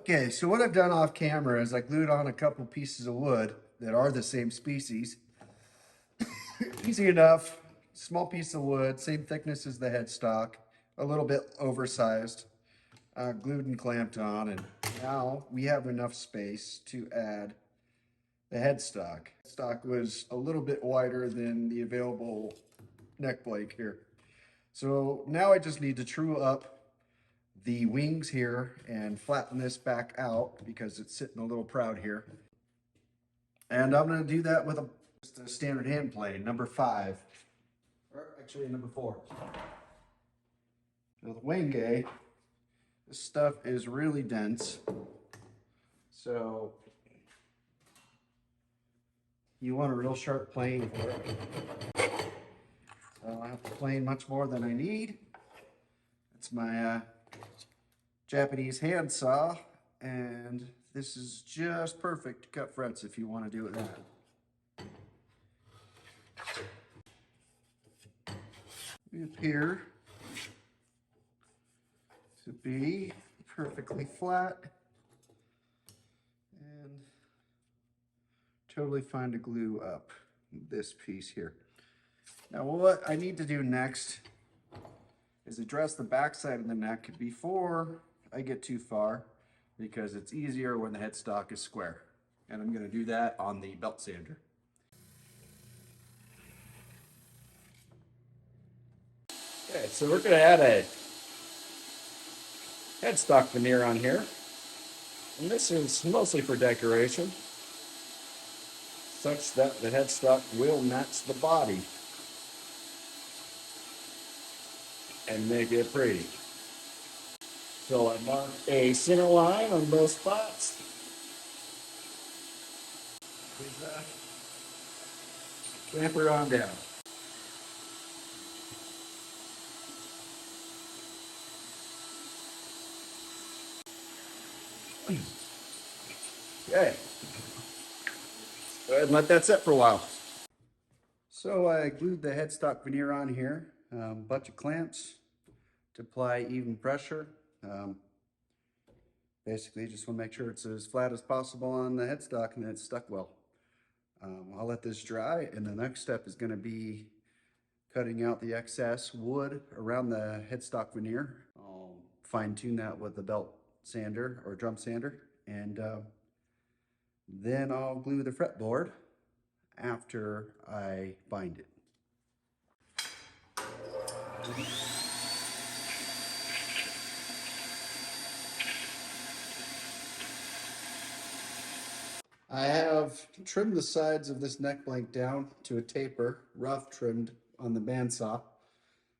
Okay, so what I've done off camera is I glued on a couple pieces of wood that are the same species. Easy enough, small piece of wood, same thickness as the headstock, a little bit oversized, glued and clamped on, and now we have enough space to add the headstock. Stock was a little bit wider than the available neck blank here. So now I just need to true up the wings here and flatten this back out because it's sitting a little proud here. And I'm going to do that with just a standard hand plane, number 5, or actually number 4. With Wenge, this stuff is really dense, so you want a real sharp plane for it. I don't have to plane much more than I need. It's my Japanese hand saw, and this is just perfect to cut frets if you want to do it that. It appear to be perfectly flat and totally fine to glue up this piece here. Now what I need to do next is address the back side of the neck before I get too far, because it's easier when the headstock is square. And I'm going to do that on the belt sander. Okay, so we're going to add a headstock veneer on here. And this is mostly for decoration, such that the headstock will match the body and make it pretty. So I mark a center line on both spots. Clamp her on down. Okay. Go ahead and let that set for a while. So I glued the headstock veneer on here, bunch of clamps to apply even pressure. Basically, just want to make sure it's as flat as possible on the headstock and it's stuck well. I'll let this dry, and the next step is going to be cutting out the excess wood around the headstock veneer. I'll fine tune that with the belt sander or drum sander, and then I'll glue the fretboard after I bind it. I have trimmed the sides of this neck blank down to a taper, rough trimmed on the bandsaw,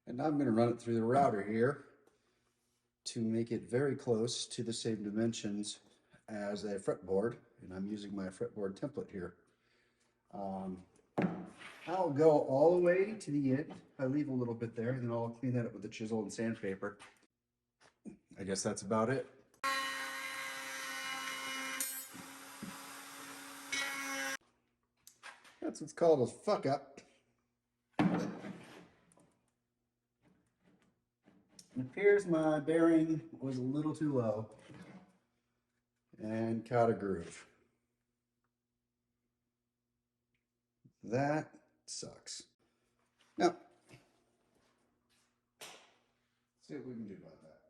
and now I'm going to run it through the router here to make it very close to the same dimensions as a fretboard, and I'm using my fretboard template here. I'll go all the way to the end. I leave a little bit there, and then I'll clean that up with the chisel and sandpaper. I guess that's about it. That's what's called a fuck up. It appears my bearing was a little too low and caught a groove. That sucks. Now, let's see what we can do about that.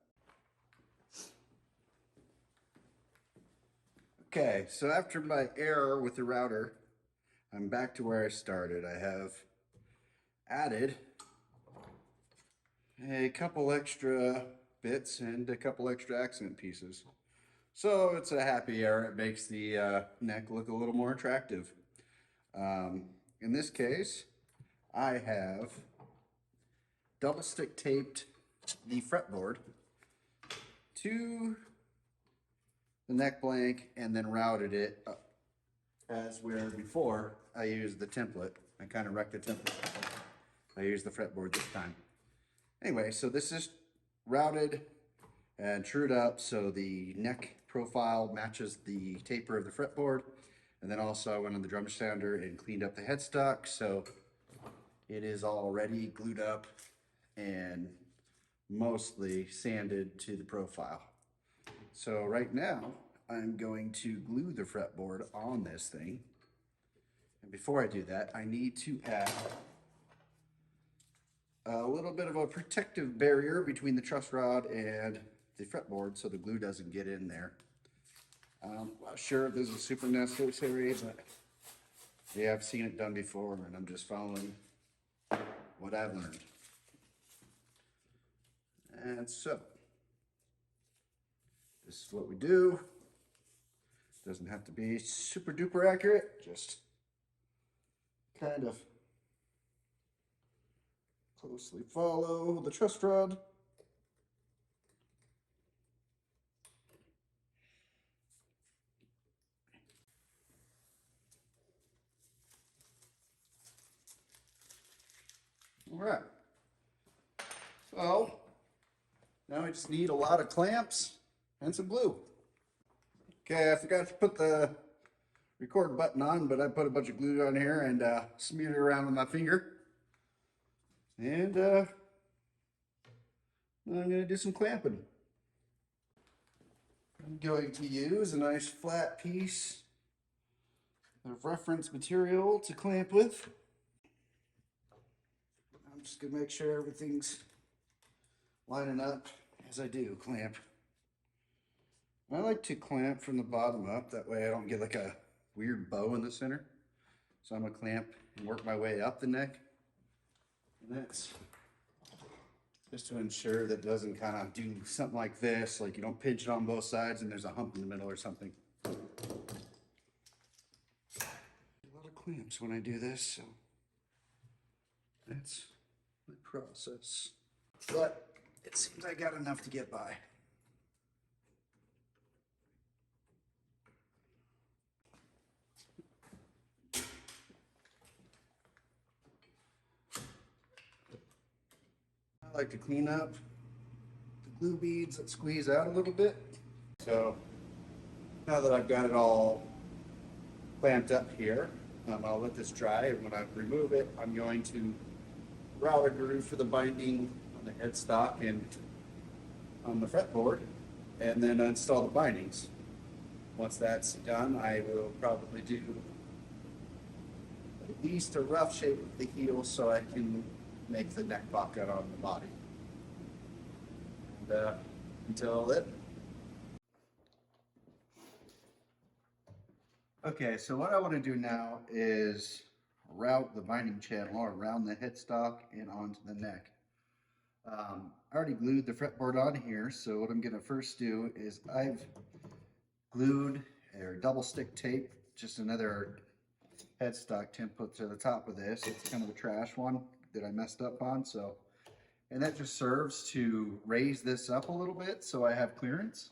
Okay, so after my error with the router, I'm back to where I started. I have added a couple extra bits and a couple extra accent pieces. So it's a happy error. It makes the neck look a little more attractive. In this case, I have double stick taped the fretboard to the neck blank and then routed it up. As where before I used the template. I kind of wrecked the template. I used the fretboard this time. Anyway, so this is routed and trued up so the neck profile matches the taper of the fretboard. And then also I went on the drum sander and cleaned up the headstock, so it is already glued up and mostly sanded to the profile. So right now, I'm going to glue the fretboard on this thing. And before I do that, I need to add a little bit of a protective barrier between the truss rod and the fretboard so the glue doesn't get in there. I'm not sure if this is super necessary, but yeah, I've seen it done before, and I'm just following what I've learned. And so, this is what we do. Doesn't have to be super duper accurate, just kind of closely follow the truss rod. All right. So now we just need a lot of clamps and some glue. Okay, I forgot to put the record button on, but I put a bunch of glue on here and smeared it around with my finger. And I'm going to do some clamping. I'm going to use a nice flat piece of reference material to clamp with. I'm just going to make sure everything's lining up as I do clamp. I like to clamp from the bottom up, that way I don't get like a weird bow in the center. So I'm going to clamp and work my way up the neck. And that's just to ensure that it doesn't kind of do something like this, like you don't pinch it on both sides and there's a hump in the middle or something. A lot of clamps when I do this, so that's my process. But it seems I got enough to get by. I like to clean up the glue beads that squeeze out a little bit. So now that I've got it all clamped up here, I'll let this dry, and when I remove it, I'm going to route a groove for the binding on the headstock and on the fretboard, and then install the bindings. Once that's done, I will probably do at least a rough shape of the heel so I can make the neck pocket on the body. And until then. Okay, so what I want to do now is route the binding channel around the headstock and onto the neck. I already glued the fretboard on here, so what I'm going to first do is I've glued or double stick tape, just another headstock template to the top of this. It's kind of a trash one that I messed up on, so, and that just serves to raise this up a little bit so I have clearance,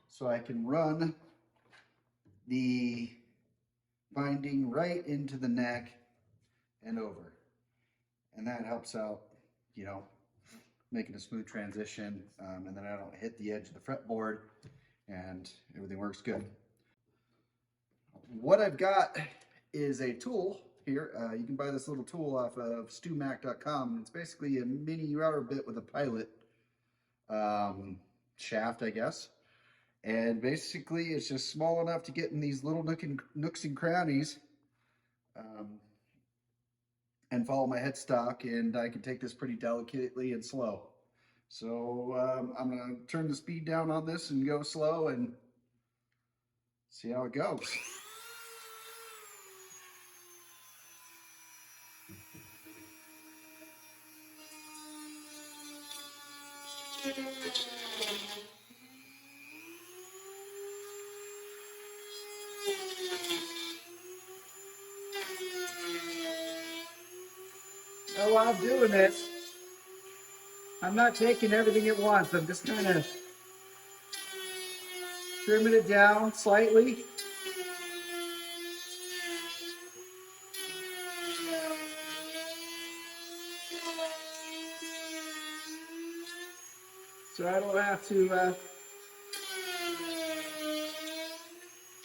so I can run the binding right into the neck and over, and that helps out, you know, making a smooth transition, and then I don't hit the edge of the fretboard and everything works good. What I've got is a tool here. You can buy this little tool off of stewmac.com. It's basically a mini router bit with a pilot shaft, I guess. And basically it's just small enough to get in these little nooks and crannies and follow my headstock, and I can take this pretty delicately and slow. So I'm going to turn the speed down on this and go slow and see how it goes. Now while I'm doing this, I'm not taking everything at once. I'm just kind of trimming it down slightly. So I don't have to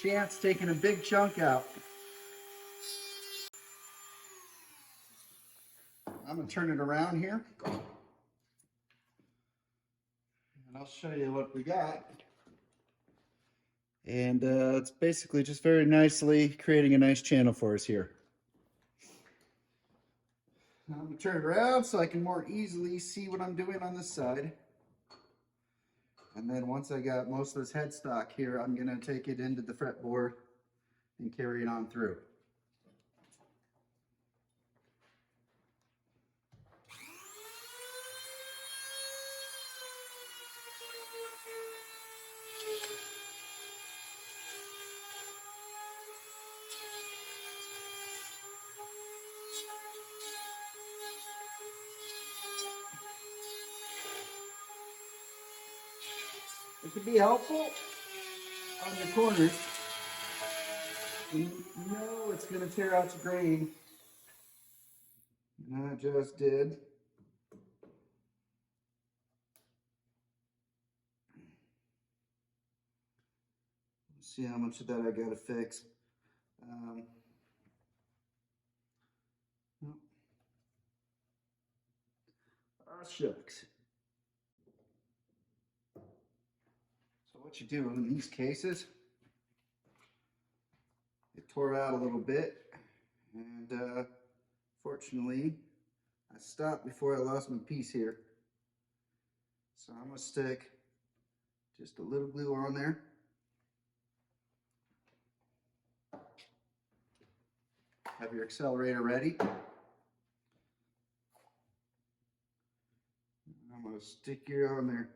chance taking a big chunk out. I'm going to turn it around here, and I'll show you what we got. And it's basically just very nicely creating a nice channel for us here. Now I'm going to turn it around so I can more easily see what I'm doing on this side. And then once I got most of this headstock here, I'm going to take it into the fretboard and carry it on through. It can be helpful on your corners. You know it's going to tear out your grain. And I just did. Let's see how much of that I got to fix. Oh, shucks. So what you do in these cases, it tore out a little bit, and fortunately, I stopped before I lost my piece here. So I'm going to stick just a little glue on there. Have your accelerator ready. I'm going to stick it on there.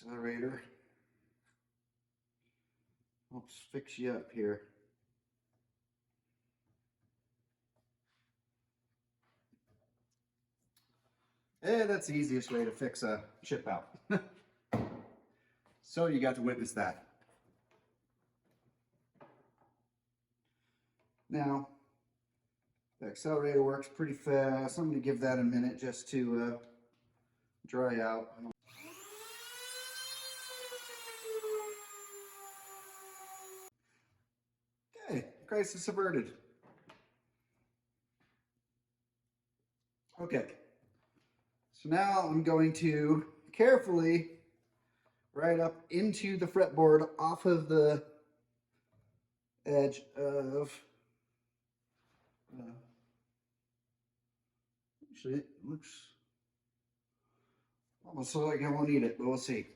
Accelerator helps fix you up here. Yeah, that's the easiest way to fix a chip out. So you got to witness that. Now, the accelerator works pretty fast. I'm going to give that a minute just to dry out. Okay, crisis averted. Okay, so now I'm going to carefully right up into the fretboard off of the edge of, actually it looks almost like I won't need it, but we'll see.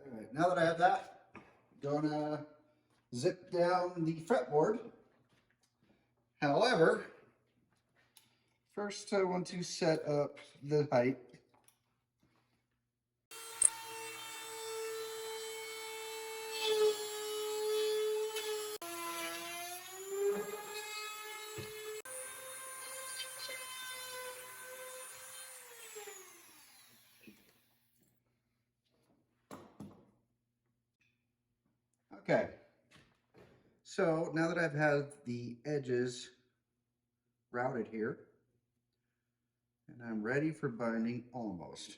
All right, now that I have that, I'm gonna zip down the fretboard. However, first I want to set up the height. Okay, so now that I've had the edges routed here, and I'm ready for binding almost.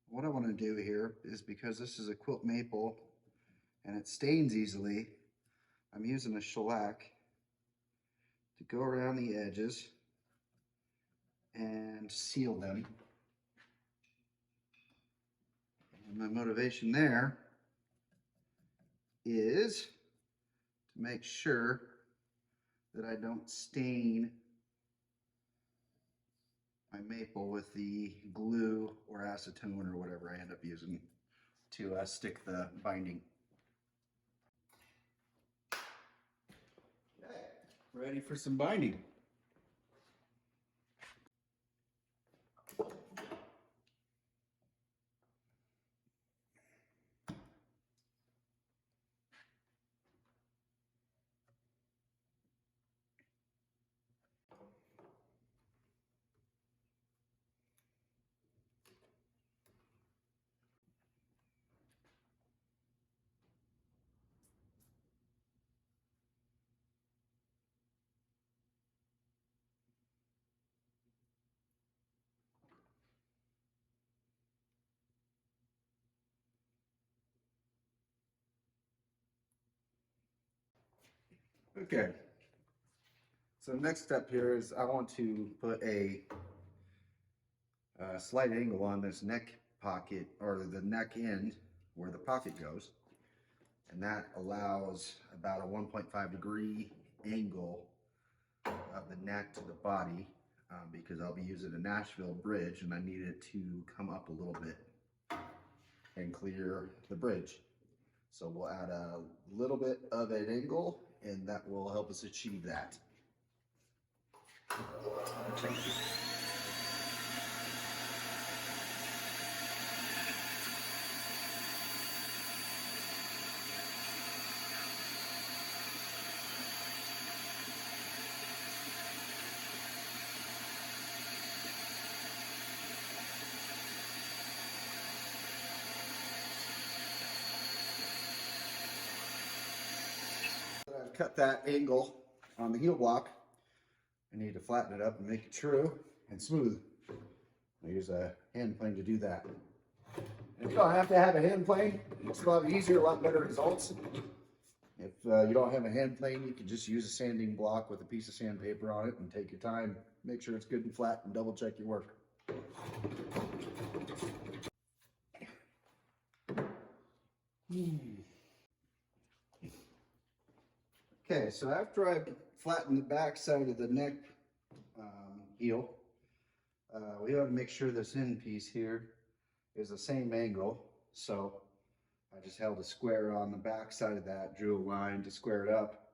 What I want to do here is, because this is a quilt maple and it stains easily, I'm using a shellac to go around the edges and seal them. And my motivation there is to make sure that I don't stain my maple with the glue or acetone or whatever I end up using to stick the binding. Okay, ready for some binding. Okay. So next step here is I want to put a slight angle on this neck pocket, or the neck end where the pocket goes. And that allows about a 1.5 degree angle of the neck to the body, because I'll be using a Nashville bridge and I need it to come up a little bit and clear the bridge. So we'll add a little bit of an angle and that will help us achieve that. I've cut that angle on the heel block. I need to flatten it up and make it true and smooth. I use a hand plane to do that. And you don't have to have a hand plane. It's a lot easier, a lot better results. If you don't have a hand plane, you can just use a sanding block with a piece of sandpaper on it and take your time. Make sure it's good and flat and double check your work. Okay, so after I flatten the back side of the neck heel, we want to make sure this end piece here is the same angle. So I just held a square on the back side of that, drew a line to square it up.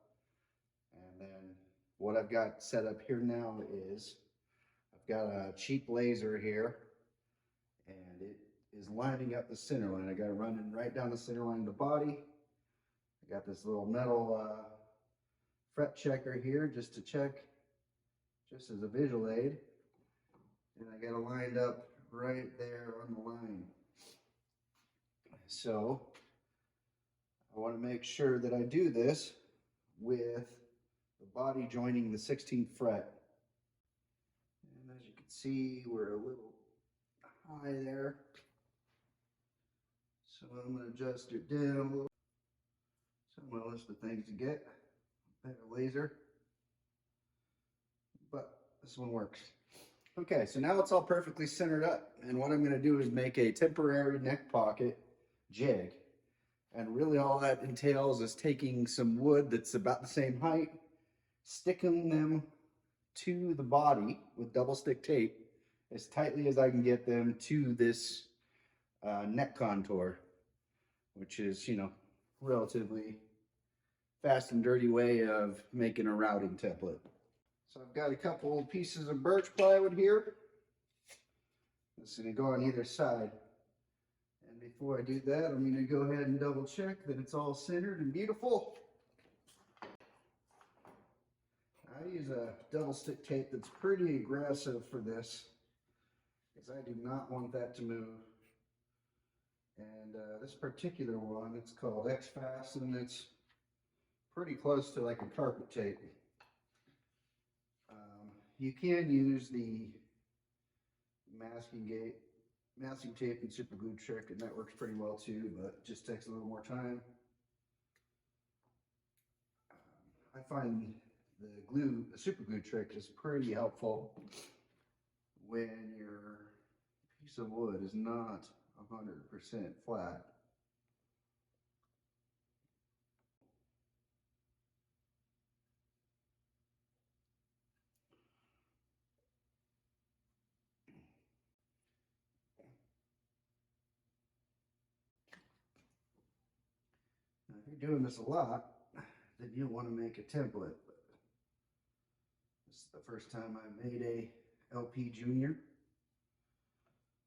And then what I've got set up here now is I've got a cheap laser here, and it is lining up the center line. I got it running right down the center line of the body. I got this little metal fret checker here just to check, just as a visual aid. And I got it lined up right there on the line. So I want to make sure that I do this with the body joining the 16th fret. And as you can see, we're a little high there. So I'm going to adjust it down a little. Some of the list of things to get. Better laser. But this one works. Okay, so now it's all perfectly centered up. And what I'm going to do is make a temporary neck pocket jig. And really all that entails is taking some wood that's about the same height, sticking them to the body with double stick tape as tightly as I can get them to this neck contour, which is, you know, relatively fast and dirty way of making a routing template. So I've got a couple pieces of birch plywood here. It's going to go on either side. And before I do that, I'm going to go ahead and double check that it's all centered and beautiful. I use a double stick tape that's pretty aggressive for this, because I do not want that to move. And this particular one, it's called X-Fast, and it's pretty close to like a carpet tape. You can use the masking tape and super glue trick, and that works pretty well too, but it just takes a little more time. I find the super glue trick is pretty helpful when your piece of wood is not 100% flat. Now, if you're doing this a lot, then you'll want to make a template. This is the first time I made a LP Junior,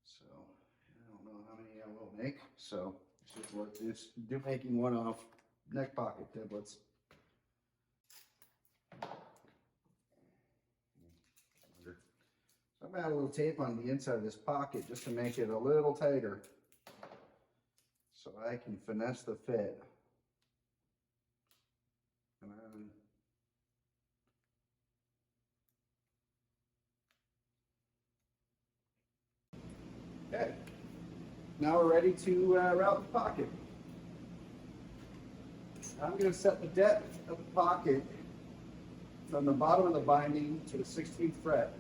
so I don't know how many I will make. So it's just worth this. Do making one-off neck pocket templates. So I'm adding a little tape on the inside of this pocket just to make it a little tighter, so I can finesse the fit. And then okay, now we're ready to route the pocket. I'm going to set the depth of the pocket from the bottom of the binding to the 16th fret.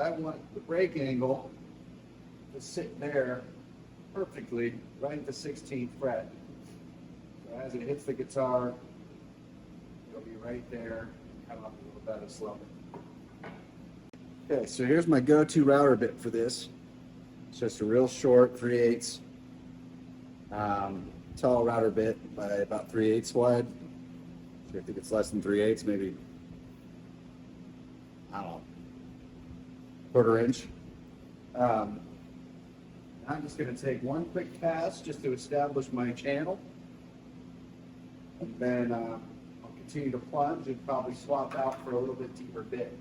I want the break angle to sit there perfectly right at the 16th fret. So as it hits the guitar, it'll be right there, come up a little better slower. Okay, so here's my go-to router bit for this. It's just a real short 3/8 tall router bit by about 3/8 wide. I think it's less than 3/8, maybe, I don't know, 1/4 inch. I'm just going to take one quick pass just to establish my channel, and then I'll continue to plunge and probably swap out for a little bit deeper bit.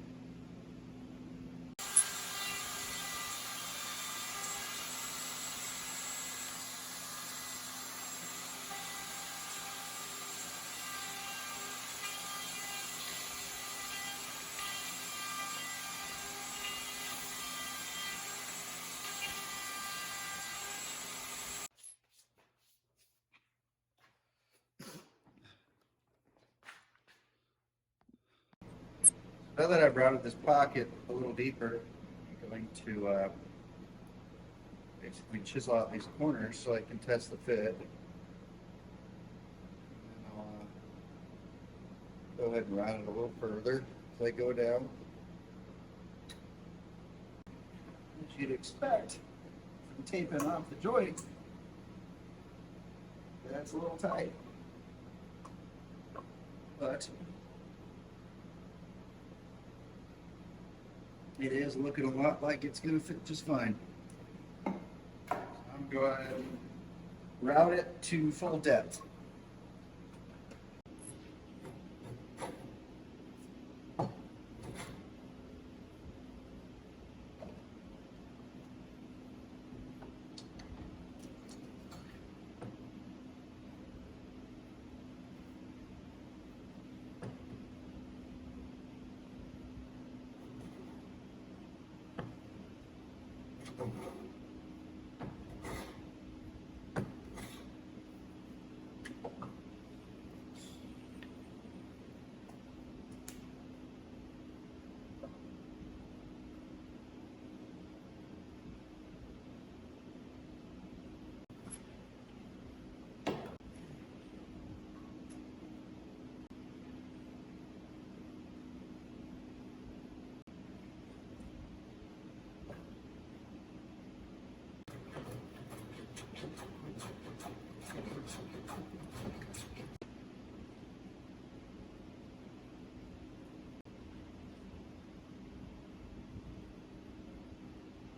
Now that I've routed this pocket a little deeper, I'm going to basically chisel out these corners so I can test the fit. And I'll go ahead and route it a little further as I go down. As you'd expect from taping off the joint, that's a little tight. But it is looking a lot like it's going to fit just fine. So I'm going to route it to full depth.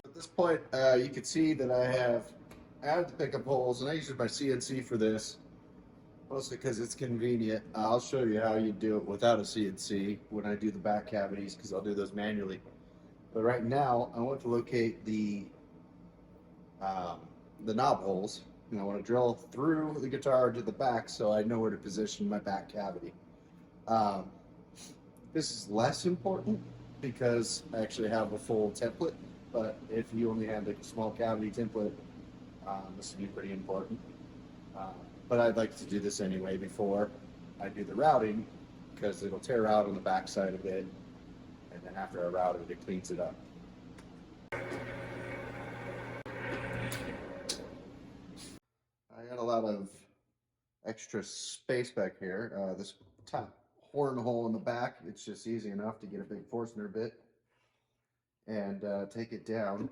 At this point, you can see that I have added the pickup holes, and I use my CNC for this, mostly because it's convenient. I'll show you how you do it without a CNC when I do the back cavities, because I'll do those manually. But right now, I want to locate the knob holes, and I want to drill through the guitar to the back so I know where to position my back cavity. This is less important because I actually have a full template, but if you only have like a small cavity template, this would be pretty important. But I'd like to do this anyway before I do the routing, because it'll tear out on the back side of it, and then after I route it, it cleans it up. I got a lot of extra space back here. This top horn hole in the back, it's just easy enough to get a big Forstner bit and take it down.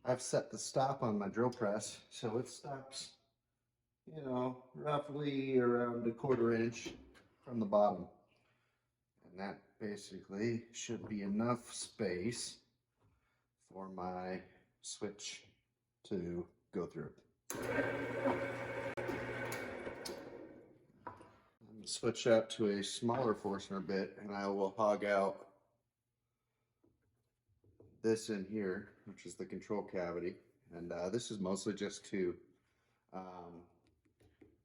I've set the stop on my drill press, so it stops, you know, roughly around a 1/4 inch from the bottom. And that basically should be enough space for my switch to go through. I'm going to switch out to a smaller Forstner bit, and I will hog out this in here, which is the control cavity. And this is mostly just to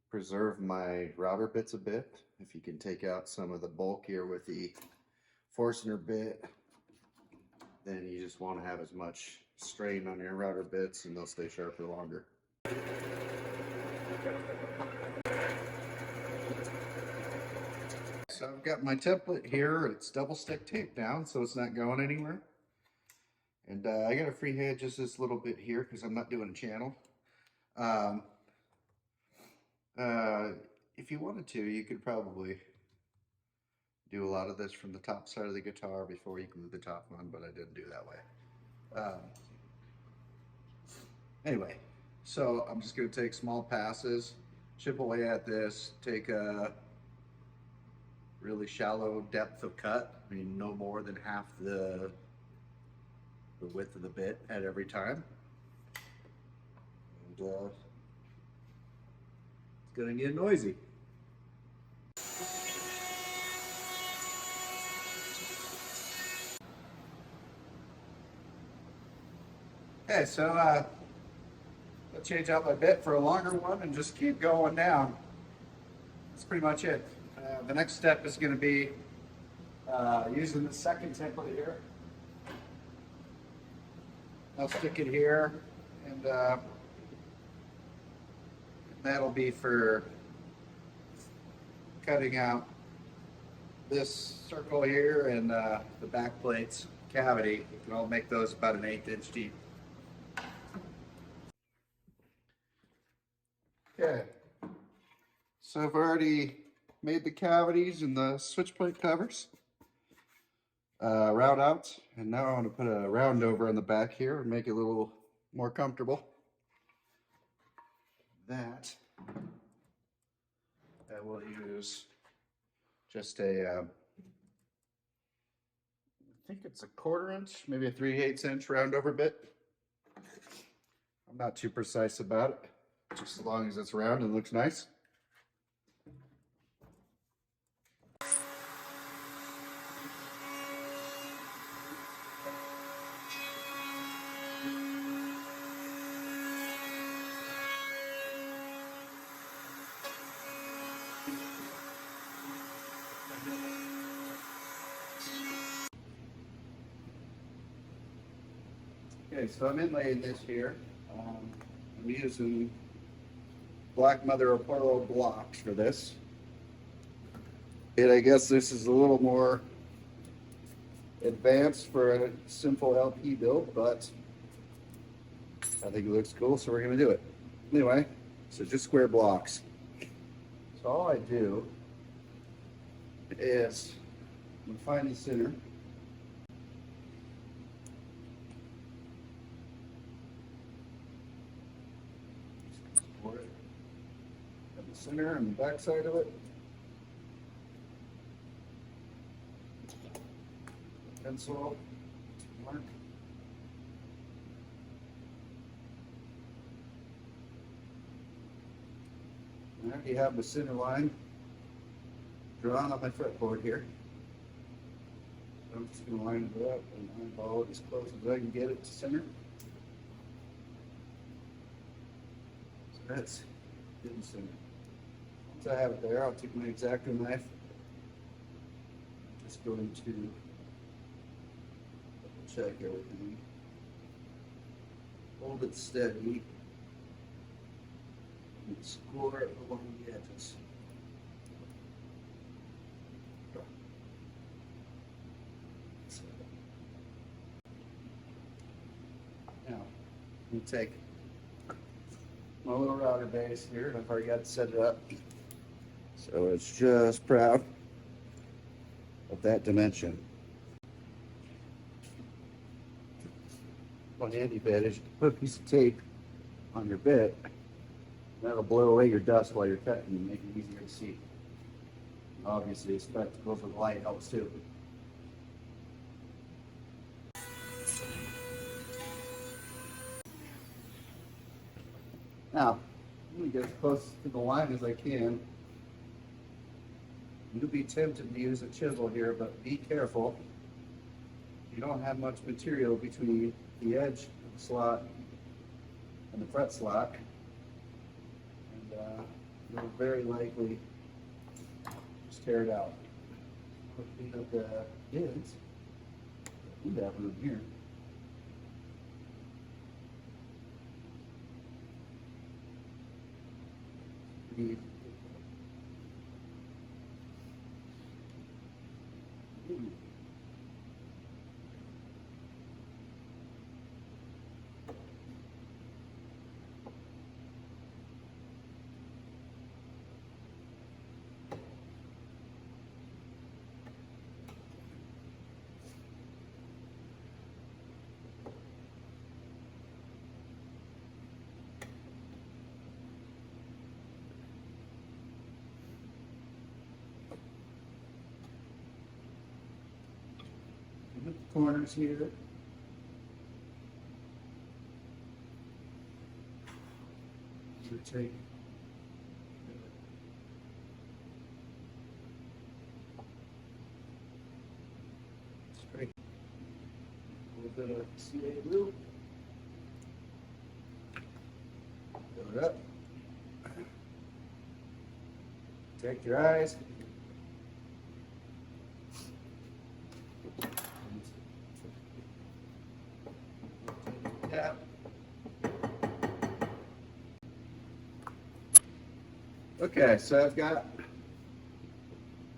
preserve my router bits a bit. If you can take out some of the bulk here with the Forstner bit, then you just want to have as much strain on your router bits and they'll stay sharper longer. so I've got my template here. It's double stick taped down, so it's not going anywhere. And I got to freehand just this little bit here because I'm not doing a channel. Um, if you wanted to, you could probably do a lot of this from the top side of the guitar before you glue the top on, but I didn't do that way. Anyway, so I'm just going to take small passes, chip away at this, take a really shallow depth of cut. I mean, no more than half the width of the bit at every time. And it's going to get noisy. Okay, so I'll change out my bit for a longer one and just keep going down. That's pretty much it. The next step is going to be using the second template here. I'll stick it here, and that'll be for cutting out this circle here and the back plates cavity, and I'll make those about an 1/8 inch deep. Okay, so I've already made the cavities and the switch plate covers, round outs, and now I want to put a round over on the back here and make it a little more comfortable. That I will use just a, I think it's a 1/4 inch, maybe a 3/8 inch round over bit. I'm not too precise about it, just as long as it's round and looks nice. Okay, so I'm inlaying this here. I'm using black mother of pearl blocks for this. And I guess this is a little more advanced for a simple LP build, but I think it looks cool, so we're going to do it. Anyway, so just square blocks. So all I do is I'm going to find the center. Center and the back side of it. Pencil mark. And I already have the center line drawn on my fretboard here. So I'm just going to line it up and eyeball it as close as I can get it to center. So that's in center. Once I have it there, I'll take my X-Acto knife. Just going to check everything. Hold it steady. And score it along the edges. Now, we take my little router base here, and I've already got it set it up. So it's just proud of that dimension. One handy bit is you put a piece of tape on your bit, and that'll blow away your dust while you're cutting and make it easier to see. Obviously, spectacles with light helps too. Now, I'm going to get as close to the line as I can. You'll be tempted to use a chisel here, but be careful. You don't have much material between the edge of the slot and the fret slot, and you'll very likely just tear it out. Clean up the ends. We have room here. corners here. Take straight a little bit of CA glue. Fill it up. Protect your eyes. Tap. Okay, so I've got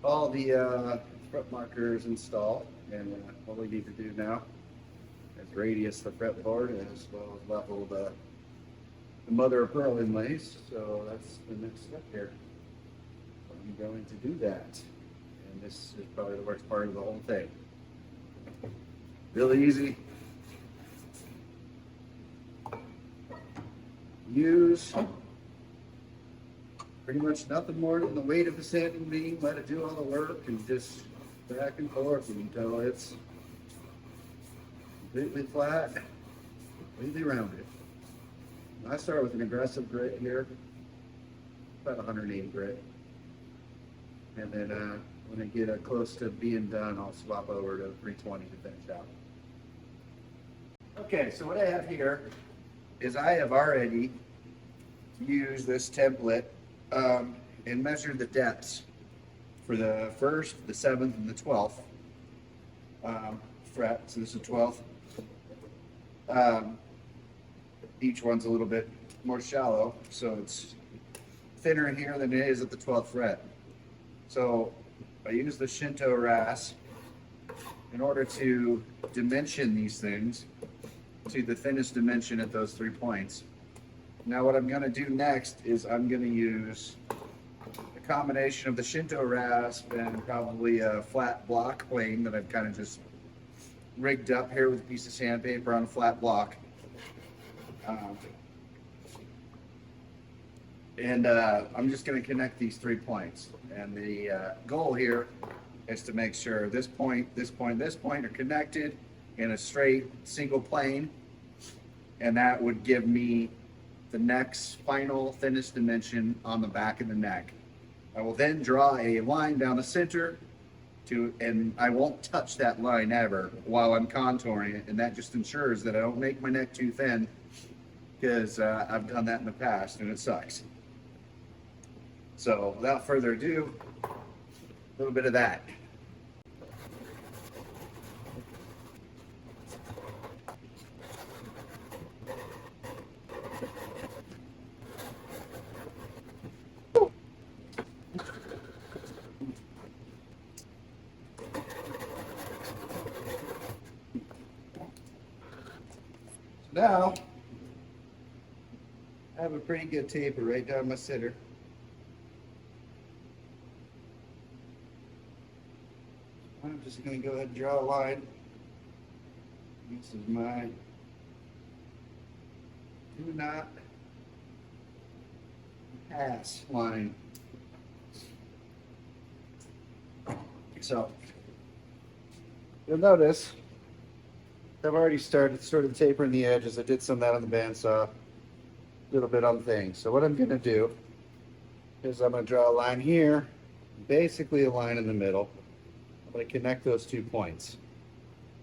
all the fret markers installed, and what we need to do now is radius the fretboard as well as level the mother of pearl inlays. So that's the next step here. I'm going to do that, and this is probably the worst part of the whole thing. Really easy. Use pretty much nothing more than the weight of the sanding beam. Let it do all the work, and just back and forth until it's completely flat, completely rounded. I start with an aggressive grit here, about 180 grit. And then when I get close to being done, I'll swap over to 320 to finish out. Okay, so what I have here is I have already used this template and measured the depths for the 1st, the 7th, and the 12th fret. So this is the 12th. Each one's a little bit more shallow, so it's thinner in here than it is at the 12th fret. So I use the Shinto rasp in order to dimension these things to the thinnest dimension at those 3 points. Now what I'm going to do next is I'm going to use a combination of the Shinto rasp and probably a flat block plane that I've kind of just rigged up here with a piece of sandpaper on a flat block. I'm just going to connect these 3 points. And the goal here is to make sure this point, this point, this point are connected in a straight single plane. And that would give me the next final thinnest dimension on the back of the neck. I will then draw a line down the center and I won't touch that line ever while I'm contouring it. And that just ensures that I don't make my neck too thin, because I've done that in the past and it sucks. So without further ado, a little bit of that. So now, I have a pretty good taper right down my center. I'm just going to go ahead and draw a line. This is my 2-knot pass line. So, you'll notice I've already started sort of tapering the edges. I did some of that on the bandsaw, a little bit on things. So what I'm going to do is I'm going to draw a line here, basically a line in the middle. I'm going to connect those 2 points.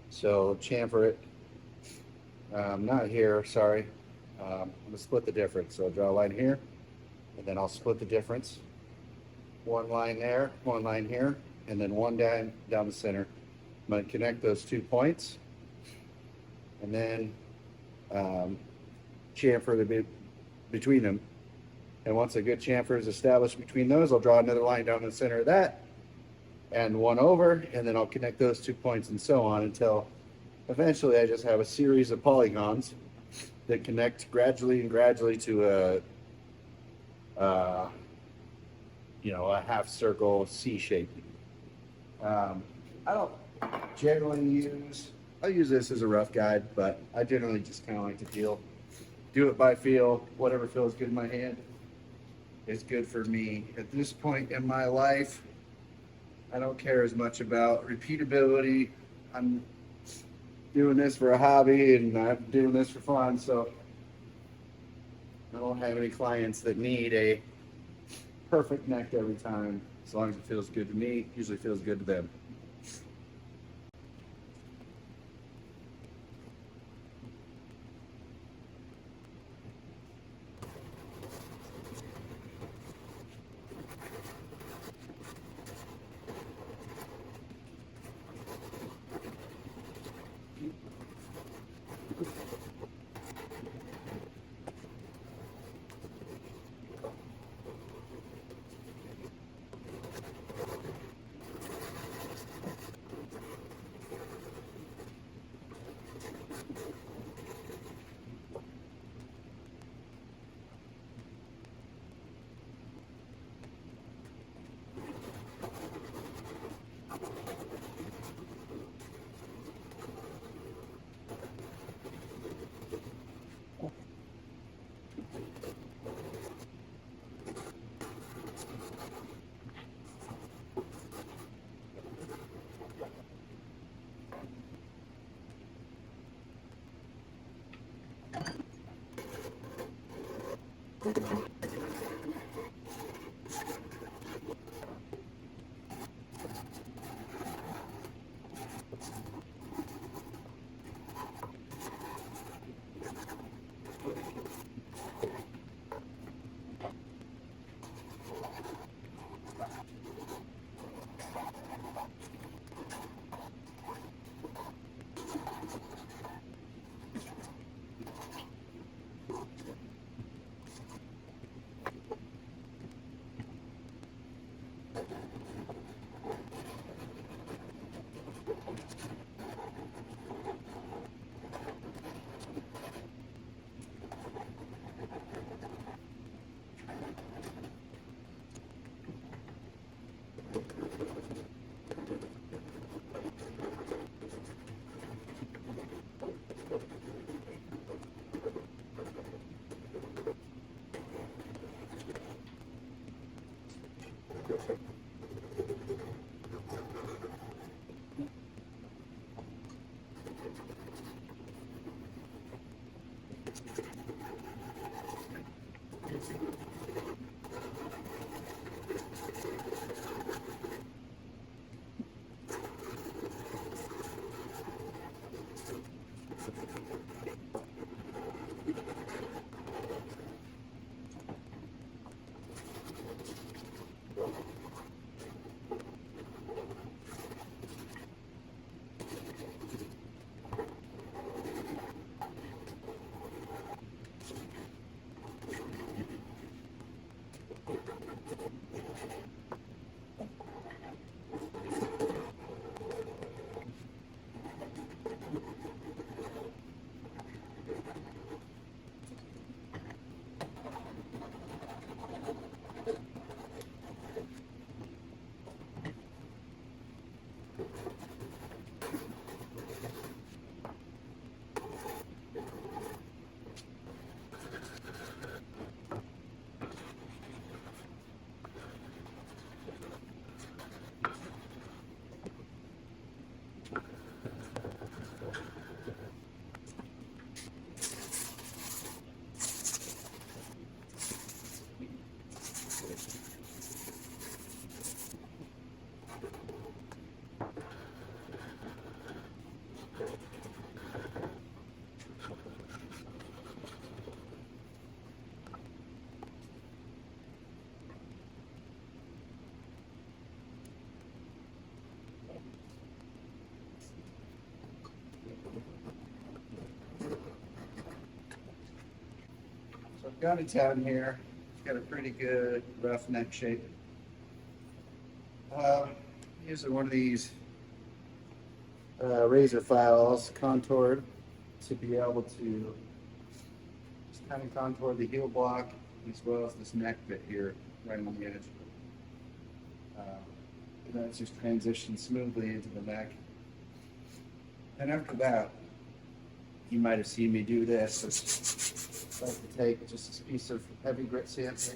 So chamfer it, not here, sorry. I'm going to split the difference. So I'll draw a line here, and then I'll split the difference. One line there, one line here, and then one down the center. I'm going to connect those 2 points, and then chamfer between them. And once a good chamfer is established between those, I'll draw another line down the center of that, and one over, and then I'll connect those 2 points and so on until eventually I just have a series of polygons that connect gradually to a half circle C shape. I don't generally I'll use this as a rough guide, but I generally just kind of like to do it by feel. Whatever feels good in my hand is good for me. At this point in my life, I don't care as much about repeatability. doing this for a hobby and I'm doing this for fun, so I don't have any clients that need a perfect neck every time. As long as it feels good to me, it usually feels good to them. So I've got a tab here. It's got a pretty good rough neck shape. Using one of these razor files contoured to be able to just kind of contour the heel block as well as this neck bit here right on the edge. And then it's just transitioned smoothly into the neck. And after that, you might have seen me do this. I like to take just a piece of heavy grit sandpaper,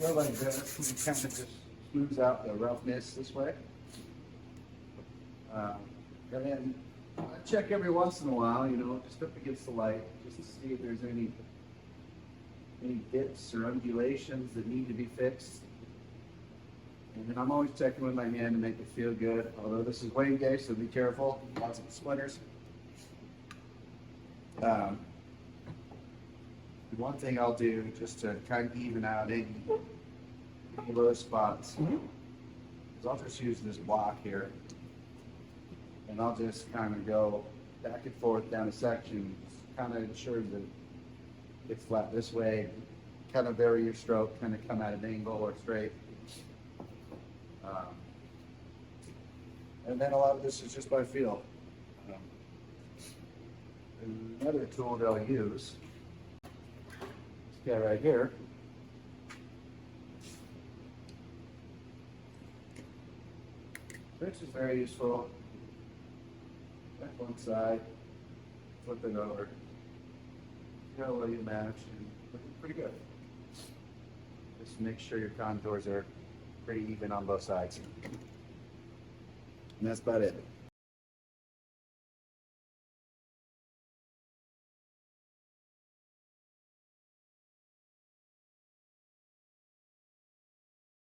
go like this, and it kind of just smooths out the roughness this way. And then I check every once in a while, you know, just up against the light, just to see if there's any dips or undulations that need to be fixed. And then I'm always checking with my hand to make it feel good. Although this is Wayne Day, so be careful. Lots of splinters. One thing I'll do just to kind of even out any low spots is I'll just use this block here, and I'll just kind of go back and forth down a section, kind of ensure that it's flat this way, kind of vary your stroke, kind of come at an angle or straight. And then a lot of this is just by feel. Another tool that I'll use, this guy right here, which is very useful. Back one side, flip it over. See how well you match, and looking pretty good. Just make sure your contours are pretty even on both sides. And that's about it.